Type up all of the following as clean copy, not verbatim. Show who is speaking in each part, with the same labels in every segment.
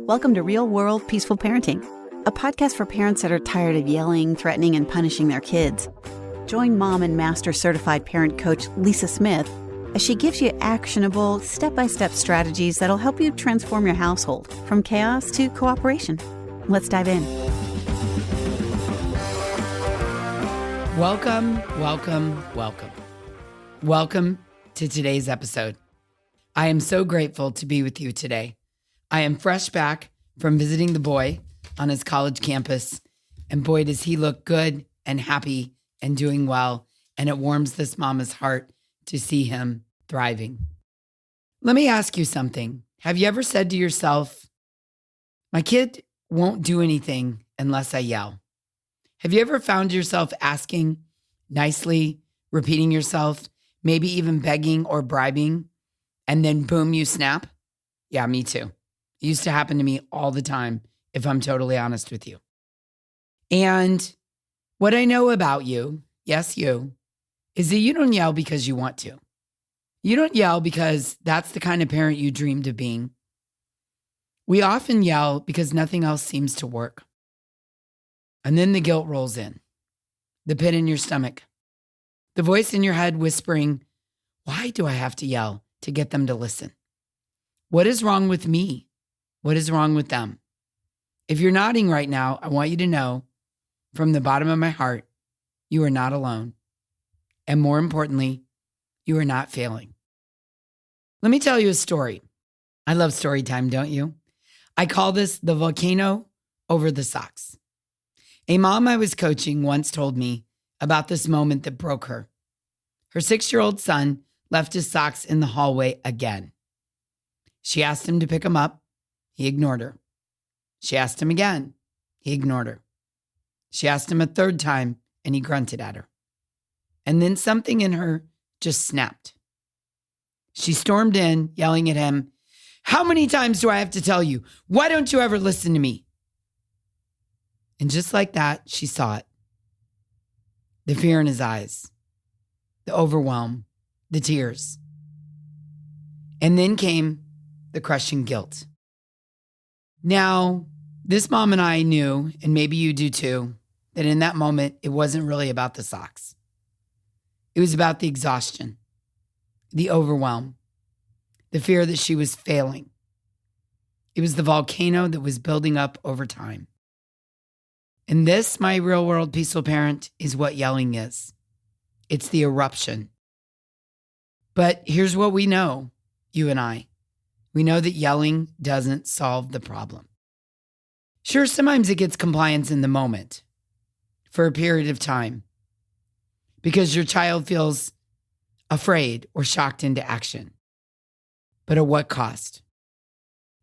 Speaker 1: Welcome to Real World Peaceful Parenting, a podcast for parents that are tired of yelling, threatening, and punishing their kids. Join mom and master certified parent coach Lisa Smith as she gives you actionable, step-by-step strategies that'll help you transform your household from chaos to cooperation. Let's dive in.
Speaker 2: Welcome to today's episode. I am so grateful to be with you today. I am fresh back from visiting the boy on his college campus, and boy, does he look good and happy and doing well, and it warms this mama's heart to see him thriving. Let me ask you something. Have you ever said to yourself, my kid won't do anything unless I yell? Have you ever found yourself asking nicely, repeating yourself, maybe even begging or bribing, and then boom, you snap? Yeah, me too. It used to happen to me all the time, if I'm totally honest with you. And what I know about you, yes, you, is that you don't yell because you want to. You don't yell because that's the kind of parent you dreamed of being. We often yell because nothing else seems to work. And then the guilt rolls in, the pit in your stomach, the voice in your head whispering, why do I have to yell to get them to listen? What is wrong with me? What is wrong with them? If you're nodding right now, I want you to know from the bottom of my heart, you are not alone. And more importantly, you are not failing. Let me tell you a story. I love story time, don't you? I call this the volcano over the socks. A mom I was coaching once told me about this moment that broke her. Her 6-year-old son left his socks in the hallway again. She asked him to pick them up. He ignored her. She asked him again. He ignored her. She asked him a third time, and he grunted at her. And then something in her just snapped. She stormed in, yelling at him, how many times do I have to tell you? Why don't you ever listen to me? And just like that, she saw it. The fear in his eyes, the overwhelm, the tears. And then came the crushing guilt. Now, this mom and I knew, and maybe you do too, that in that moment, it wasn't really about the socks. It was about the exhaustion, the overwhelm, the fear that she was failing. It was the volcano that was building up over time. And this, my real world peaceful parent, is what yelling is. It's the eruption. But here's what we know, you and I. We know that yelling doesn't solve the problem. Sure, sometimes it gets compliance in the moment for a period of time because your child feels afraid or shocked into action. But at what cost?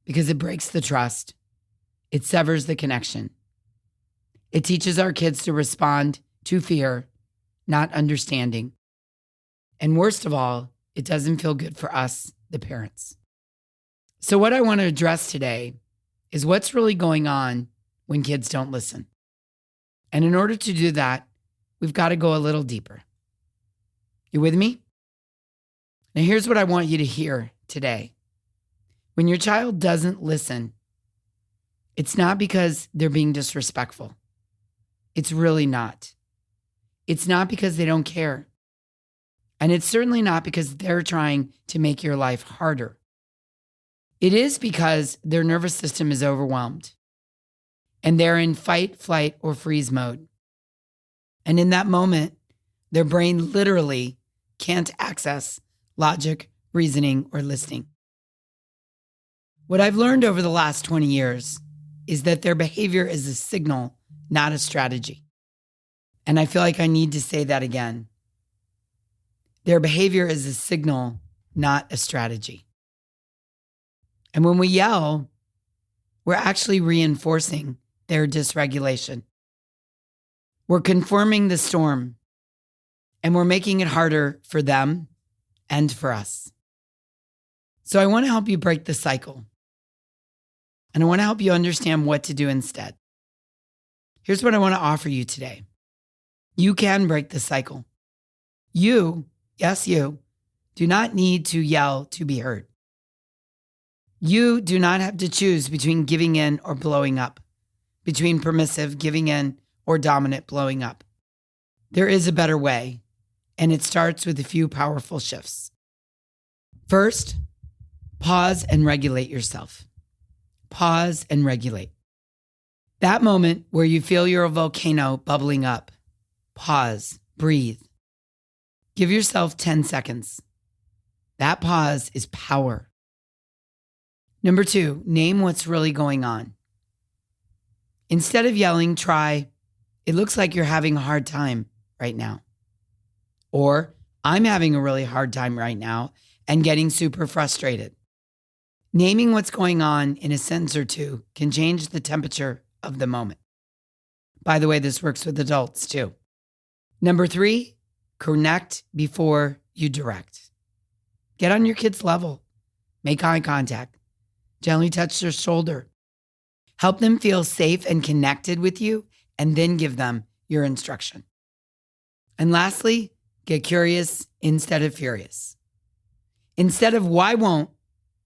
Speaker 2: Because it breaks the trust. It severs the connection. It teaches our kids to respond to fear, not understanding. And worst of all, it doesn't feel good for us, the parents. So what I want to address today is what's really going on when kids don't listen. And in order to do that, we've got to go a little deeper. You with me? Now here's what I want you to hear today. When your child doesn't listen, it's not because they're being disrespectful. It's really not. It's not because they don't care. And it's certainly not because they're trying to make your life harder. It is because their nervous system is overwhelmed and they're in fight, flight, or freeze mode. And in that moment, their brain literally can't access logic, reasoning, or listening. What I've learned over the last 20 years is that their behavior is a signal, not a strategy. And I feel like I need to say that again. Their behavior is a signal, not a strategy. And when we yell, we're actually reinforcing their dysregulation. We're conforming the storm, and we're making it harder for them and for us. So I want to help you break the cycle. And I want to help you understand what to do instead. Here's what I want to offer you today. You can break the cycle. You, yes, you, do not need to yell to be heard. You do not have to choose between giving in or blowing up, between permissive, giving in, or dominant, blowing up. There is a better way, and it starts with a few powerful shifts. First, pause and regulate yourself. Pause and regulate. That moment where you feel you're a volcano bubbling up, pause, breathe. Give yourself 10 seconds. That pause is power. Number 2, name what's really going on. Instead of yelling, try, "It looks like you're having a hard time right now." Or, "I'm having a really hard time right now and getting super frustrated." Naming what's going on in a sentence or two can change the temperature of the moment. By the way, this works with adults too. Number 3, connect before you direct. Get on your kid's level. Make eye contact. Gently touch their shoulder. Help them feel safe and connected with you, and then give them your instruction. And lastly, get curious instead of furious. Instead of "Why won't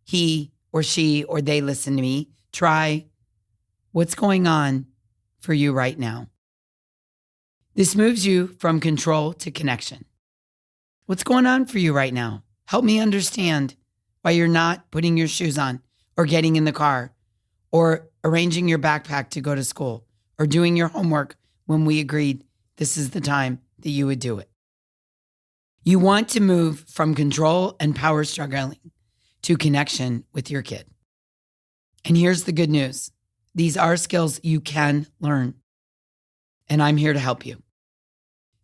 Speaker 2: he or she or they listen to me?" try, "What's going on for you right now?" This moves you from control to connection. What's going on for you right now? Help me understand why you're not putting your shoes on or getting in the car or arranging your backpack to go to school or doing your homework when we agreed this is the time that you would do it. You want to move from control and power struggling to connection with your kid. And here's the good news. These are skills you can learn, and I'm here to help you.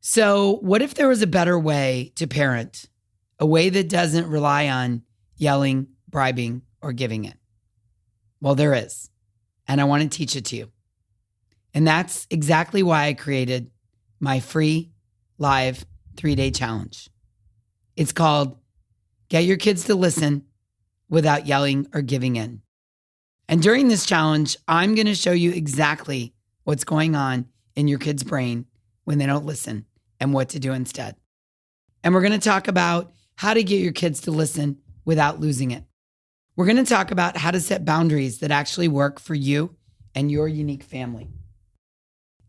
Speaker 2: So what if there was a better way to parent, a way that doesn't rely on yelling, bribing, or giving in? Well, there is, and I want to teach it to you. And that's exactly why I created my free live 3-day challenge. It's called Get Your Kids to Listen Without Yelling or Giving In. And during this challenge, I'm going to show you exactly what's going on in your kid's brain when they don't listen and what to do instead. And we're going to talk about how to get your kids to listen without losing it. We're going to talk about how to set boundaries that actually work for you and your unique family.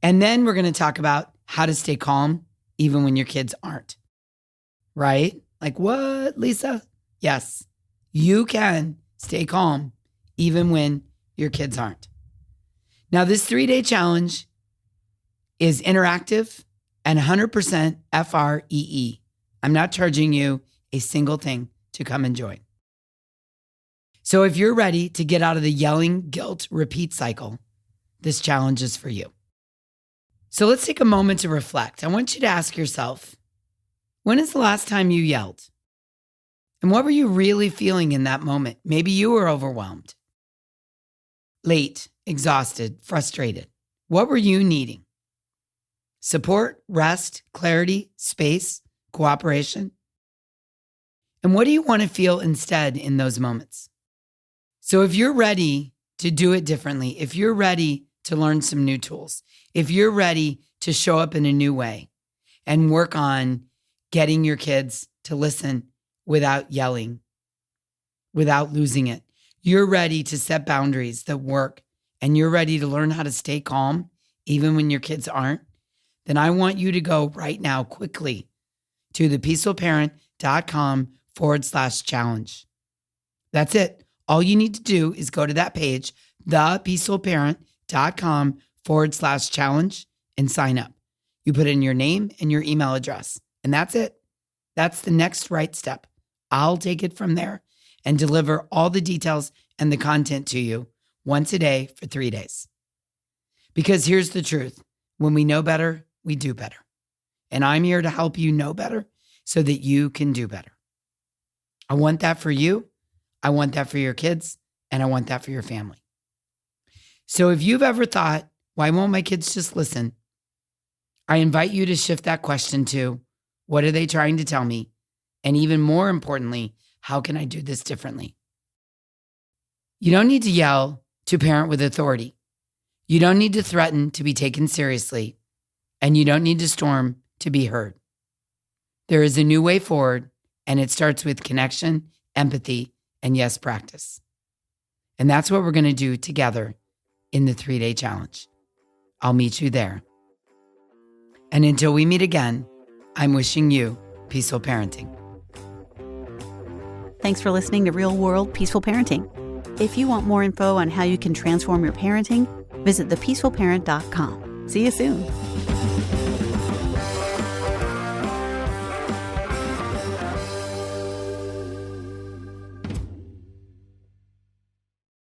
Speaker 2: And then we're going to talk about how to stay calm even when your kids aren't. Right? Like, what, Lisa? Yes, you can stay calm even when your kids aren't. Now, this 3-day challenge is interactive and 100% FREE. I'm not charging you a single thing to come and join. So if you're ready to get out of the yelling, guilt, repeat cycle, this challenge is for you. So let's take a moment to reflect. I want you to ask yourself, when is the last time you yelled? And what were you really feeling in that moment? Maybe you were overwhelmed, late, exhausted, frustrated. What were you needing? Support, rest, clarity, space, cooperation? And what do you want to feel instead in those moments? So if you're ready to do it differently, if you're ready to learn some new tools, if you're ready to show up in a new way and work on getting your kids to listen without yelling, without losing it, you're ready to set boundaries that work, and you're ready to learn how to stay calm even when your kids aren't, then I want you to go right now quickly to thepeacefulparent.com/challenge. That's it. All you need to do is go to that page, thepeacefulparent.com/challenge, and sign up. You put in your name and your email address, and that's it. That's the next right step. I'll take it from there and deliver all the details and the content to you once a day for 3 days. Because here's the truth. When we know better, we do better. And I'm here to help you know better so that you can do better. I want that for you. I want that for your kids. And I want that for your family. So if you've ever thought, why won't my kids just listen? I invite you to shift that question to, what are they trying to tell me? And even more importantly, how can I do this differently? You don't need to yell to parent with authority. You don't need to threaten to be taken seriously. And you don't need to storm to be heard. There is a new way forward, and it starts with connection, empathy, and yes, practice. And that's what we're going to do together in the 3-day challenge. I'll meet you there. And until we meet again, I'm wishing you peaceful parenting.
Speaker 1: Thanks for listening to Real World Peaceful Parenting. If you want more info on how you can transform your parenting, visit thepeacefulparent.com. See you soon.